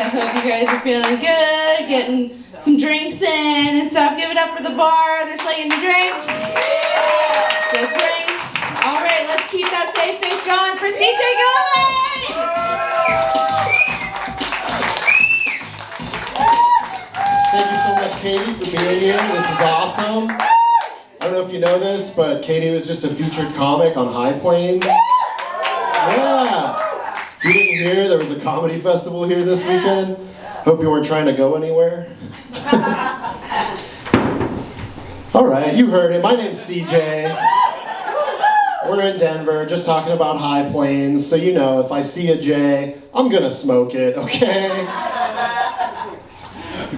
hope you guys are feeling good, getting some drinks in and stuff. Give it up for the bar. They're slaying the drinks. So drinks. All right, let's keep that safe space going for CJ Gauvain. Thank you so much, Katie, for being here. This is awesome. I don't know if you know this, but Katie was just a featured comic on High Plains. Yeah. If you didn't hear, there was a comedy festival here this weekend. Hope you weren't trying to go anywhere. All right, you heard it. My name's CJ. We're in Denver, just talking about High Plains. So you know, if I see a J, I'm gonna smoke it, okay?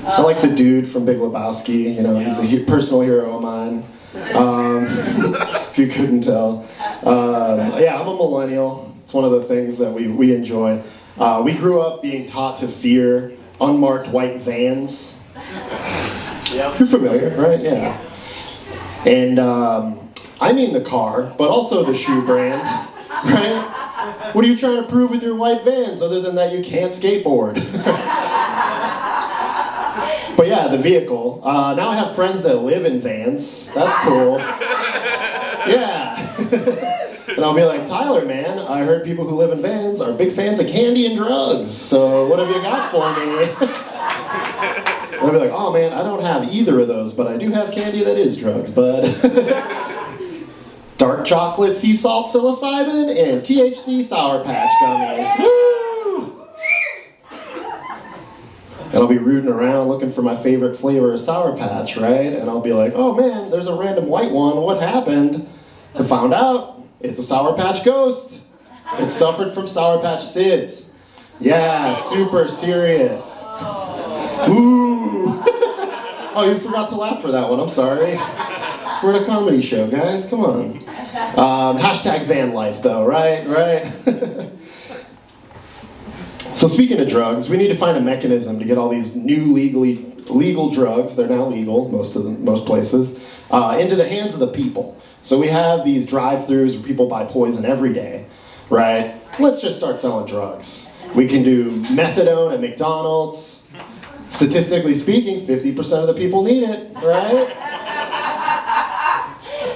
I like the dude from Big Lebowski. You know, he's a personal hero of mine. If you couldn't tell. Yeah, I'm a millennial. It's one of the things that we enjoy. We grew up being taught to fear unmarked white vans. Yep. You're familiar, right? Yeah. And I mean the car, but also the shoe brand, right? What are you trying to prove with your white vans other than that you can't skateboard? But yeah, the vehicle. Now I have friends that live in vans. That's cool. Yeah. And I'll be like, Tyler, man, I heard people who live in vans are big fans of candy and drugs. So what have you got for me? And I'll be like, oh man, I don't have either of those, but I do have candy that is drugs, bud. Dark chocolate, sea salt, psilocybin, and THC Sour Patch gummies. Woo! And I'll be rooting around looking for my favorite flavor of Sour Patch, right? And I'll be like, oh man, there's a random white one. What happened? I found out it's a Sour Patch ghost. It suffered from Sour Patch SIDS. Yeah, super serious. Ooh. Oh, you forgot to laugh for that one. I'm sorry. We're at a comedy show, guys. Come on. Hashtag van life, though, right? Right? So speaking of drugs, we need to find a mechanism to get all these new legal drugs, they're now legal, most places, into the hands of the people. So we have these drive-thrus where people buy poison every day, right? Let's just start selling drugs. We can do methadone at McDonald's. Statistically speaking, 50% of the people need it, right?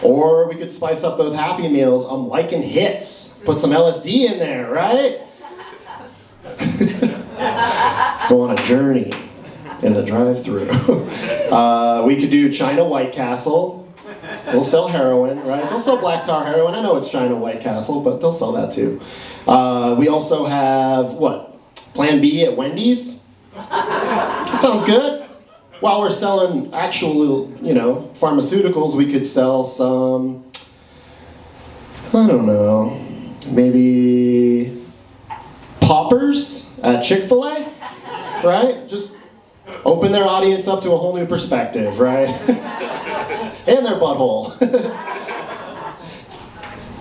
Or we could spice up those Happy Meals. I'm liking hits. Put some LSD in there, right? Go on a journey in the drive-thru. We could do China White Castle. They'll sell heroin, right? They'll sell black tar heroin. I know it's China White Castle, but they'll sell that too. We also have, what? Plan B at Wendy's? Sounds good. While we're selling actual, pharmaceuticals, we could sell some, I don't know, maybe poppers at Chick-fil-A, right? Just open their audience up to a whole new perspective, right? And their butthole.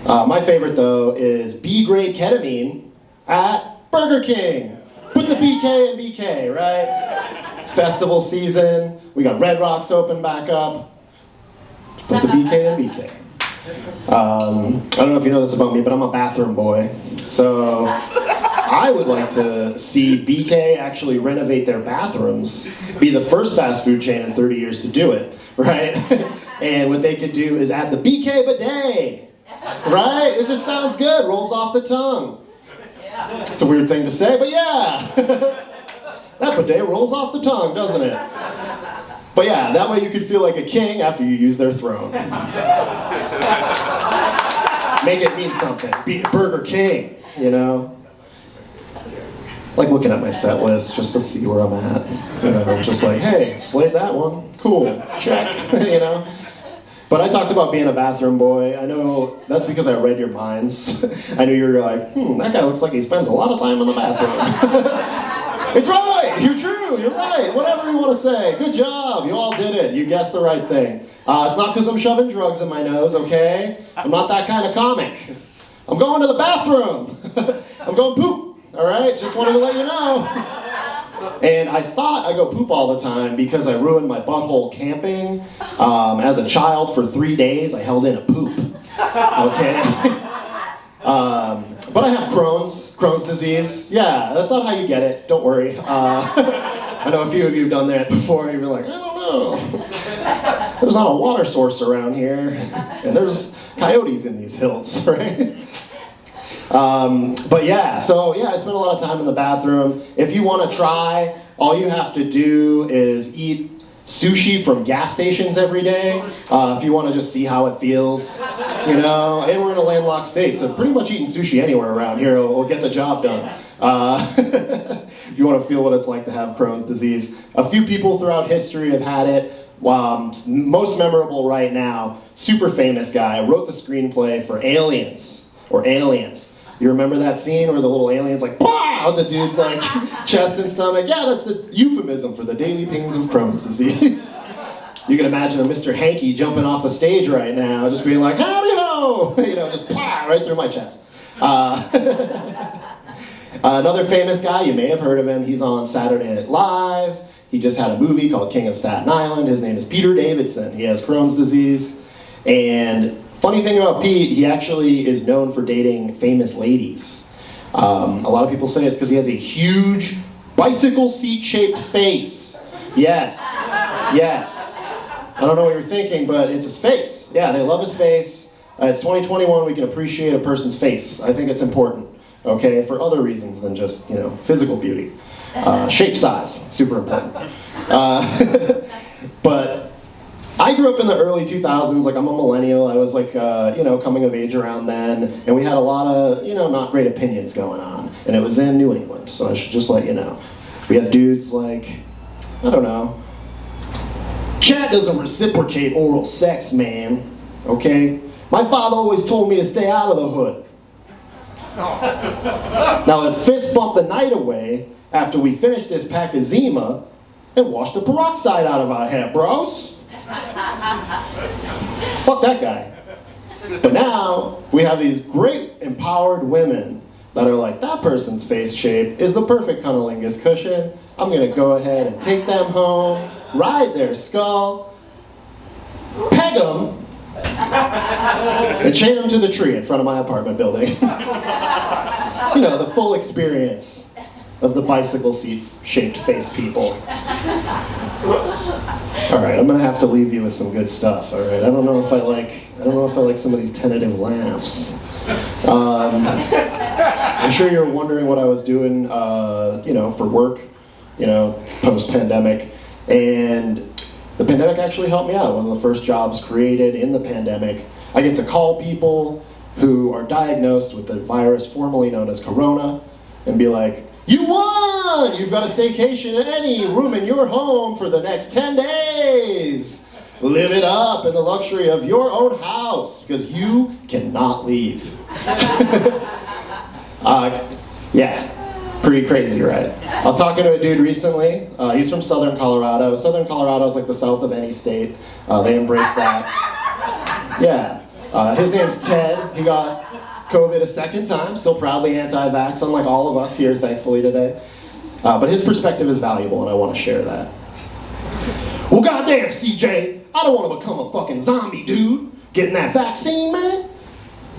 My favorite, though, is B-grade ketamine at Burger King. Put the BK in BK, right? It's festival season. We got Red Rocks open back up. Put the BK in BK. I don't know if you know this about me, but I'm a bathroom boy. So I would like to see BK actually renovate their bathrooms, be the first fast food chain in 30 years to do it, right? And what they could do is add the BK bidet, right? It just sounds good, rolls off the tongue. It's a weird thing to say, but yeah. That bidet rolls off the tongue, doesn't it? But yeah, that way you could feel like a king after you use their throne. Make it mean something. Be Burger King, Like looking at my set list just to see where I'm at. Just like, hey, slayed that one. Cool, check, But I talked about being a bathroom boy. I know that's because I read your minds. I knew you were like, that guy looks like he spends a lot of time in the bathroom. It's right, you're true, you're right, whatever you want to say. Good job, you all did it, you guessed the right thing. It's not because I'm shoving drugs in my nose, okay? I'm not that kind of comic. I'm going to the bathroom. I'm going poop, all right? Just wanted to let you know. And I thought I go poop all the time because I ruined my butthole camping. As a child, for 3 days, I held in a poop, okay? But I have Crohn's disease. Yeah, that's not how you get it, don't worry. I know a few of you have done that before, you've been like, I don't know. There's not a water source around here, and there's coyotes in these hills, right? But yeah, so yeah, I spent a lot of time in the bathroom. If you want to try, all you have to do is eat sushi from gas stations every day, if you want to just see how it feels, you know, and we're in a landlocked state, so pretty much eating sushi anywhere around here will get the job done. If you want to feel what it's like to have Crohn's disease. A few people throughout history have had it. Most memorable right now, super famous guy, wrote the screenplay for Aliens, or Alien. You remember that scene where the little alien's like, bah! Out the dude's like chest and stomach? Yeah, that's the euphemism for the daily pains of Crohn's disease. You can imagine a Mr. Hanky jumping off the stage right now, just being like, howdy ho! You know, just bah! Right through my chest. Another famous guy, you may have heard of him, he's on Saturday Night Live. He just had a movie called King of Staten Island. His name is Peter Davidson. He has Crohn's disease. And funny thing about Pete, he actually is known for dating famous ladies. A lot of people say it's because he has a huge bicycle seat-shaped face. Yes, yes. I don't know what you're thinking, but it's his face. Yeah, they love his face. It's 2021, we can appreciate a person's face. I think it's important, okay, for other reasons than just, you know, physical beauty. Shape, size, super important. But I grew up in the early 2000s, like I'm a millennial, I was like, you know, coming of age around then, and we had a lot of, you know, not great opinions going on, and it was in New England, so I should just let you know. We had dudes like, I don't know, Chad doesn't reciprocate oral sex, man, okay? My father always told me to stay out of the hood. Now let's fist bump the night away after we finish this pack of Zima and wash the peroxide out of our hair, bros. Fuck that guy. But now, we have these great empowered women that are like, that person's face shape is the perfect cunnilingus cushion. I'm gonna go ahead and take them home, ride their skull, peg them, and chain them to the tree in front of my apartment building. You know, the full experience of the bicycle seat-shaped face people. All right, I'm gonna have to leave you with some good stuff. All right, I don't know if I like some of these tentative laughs. I'm sure you're wondering what I was doing, you know, for work, you know, post-pandemic, and the pandemic actually helped me out. One of the first jobs created in the pandemic. I get to call people who are diagnosed with the virus formerly known as Corona, and be like, you won! You've got a staycation in any room in your home for the next 10 days. Live it up in the luxury of your own house, because you cannot leave. Yeah, pretty crazy, right? I was talking to a dude recently. He's from Southern Colorado. Southern Colorado is like the south of any state. They embrace that. Yeah, his name's Ted. He got COVID a second time, still proudly anti-vax, unlike all of us here, thankfully, today. But his perspective is valuable, and I want to share that. Well, goddamn, CJ, I don't want to become a fucking zombie, dude. Getting that vaccine, man?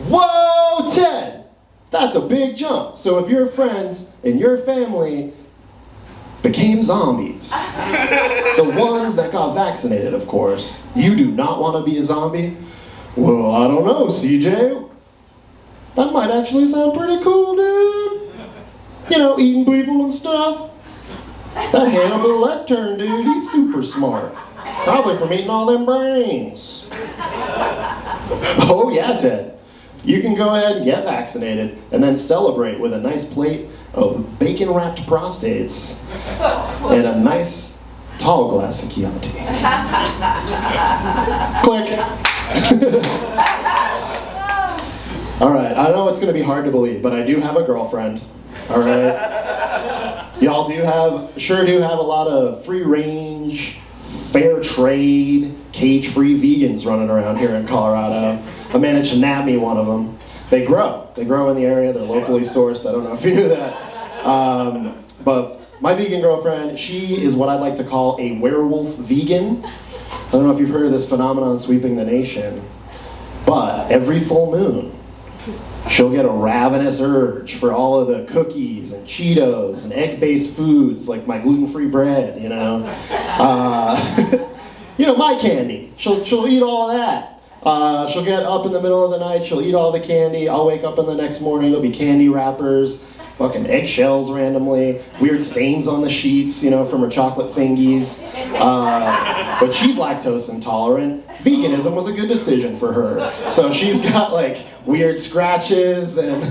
Whoa, Ted, that's a big jump. So if your friends and your family became zombies, the ones that got vaccinated, of course, you do not want to be a zombie? Well, I don't know, CJ. That might actually sound pretty cool, dude. You know, eating people and stuff. That Hannibal Lecter dude, he's super smart. Probably from eating all them brains. Oh yeah, Ted. You can go ahead and get vaccinated and then celebrate with a nice plate of bacon-wrapped prostates and a nice tall glass of Chianti. Click. All right, I know it's gonna be hard to believe, but I do have a girlfriend, all right? Y'all sure do have a lot of free-range, fair trade, cage-free vegans running around here in Colorado. I managed to nab me one of them. They grow in the area, they're locally sourced, I don't know if you knew that. But my vegan girlfriend, she is what I'd like to call a werewolf vegan. I don't know if you've heard of this phenomenon sweeping the nation, but every full moon, She'll get a ravenous urge for all of the cookies and Cheetos and egg-based foods like my gluten-free bread, you know. You know, my candy. She'll eat all of that. She'll get up in the middle of the night, she'll eat all the candy. I'll wake up in the next morning, there'll be candy wrappers, fucking eggshells randomly, weird stains on the sheets, you know, from her chocolate fingies. But she's lactose intolerant. Veganism was a good decision for her. So she's got like weird scratches and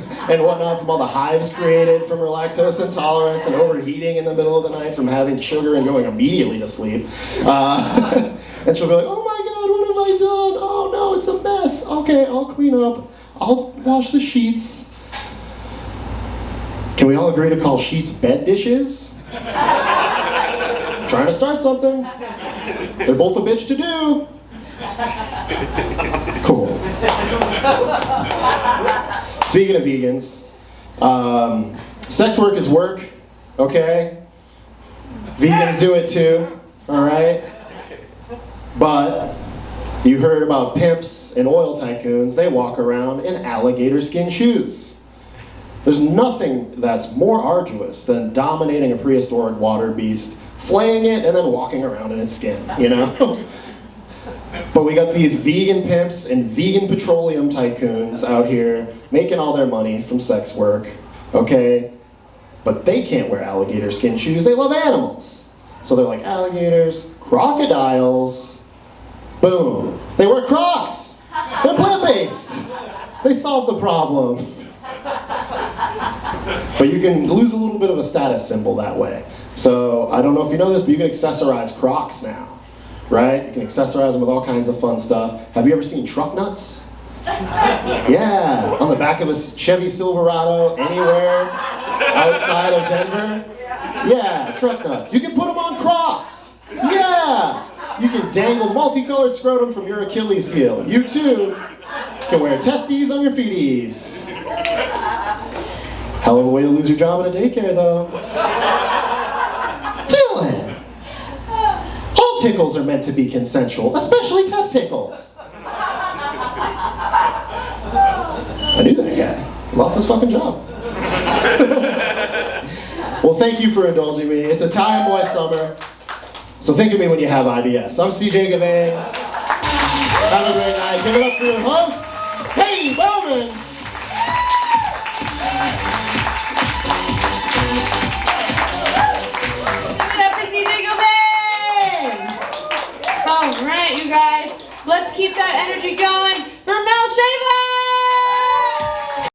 whatnot from all the hives created from her lactose intolerance and overheating in the middle of the night from having sugar and going immediately to sleep. And she'll be like, oh my God, what have I done? Oh no, it's a mess. Okay, I'll clean up. I'll wash the sheets. Can we all agree to call sheets bed dishes? Trying to start something. They're both a bitch to do. Cool. Speaking of vegans, sex work is work, okay? Vegans do it too, all right? But you heard about pimps and oil tycoons. They walk around in alligator skin shoes. There's nothing that's more arduous than dominating a prehistoric water beast, flaying it, and then walking around in its skin, you know? But we got these vegan pimps and vegan petroleum tycoons out here making all their money from sex work, okay? But they can't wear alligator skin shoes. They love animals. So they're like alligators, crocodiles, boom. They wear Crocs. They're plant-based. They solve the problem. But you can lose a little bit of a status symbol that way. So I don't know if you know this, but you can accessorize Crocs now, right? You can accessorize them with all kinds of fun stuff. Have you ever seen truck nuts? Yeah, on the back of a Chevy Silverado anywhere outside of Denver. Yeah, truck nuts. You can put them on Crocs. Yeah, you can dangle multicolored scrotum from your Achilles heel. You too can wear testes on your feeties. Hell of a way to lose your job at a daycare, though. Dylan! All tickles are meant to be consensual, especially testicles. I knew that guy. He lost his fucking job. Well, thank you for indulging me. It's Italian Boy Summer, so think of me when you have IBS. I'm CJ Gauvain. Have a great night. Give it up for your host, Katie Bowman.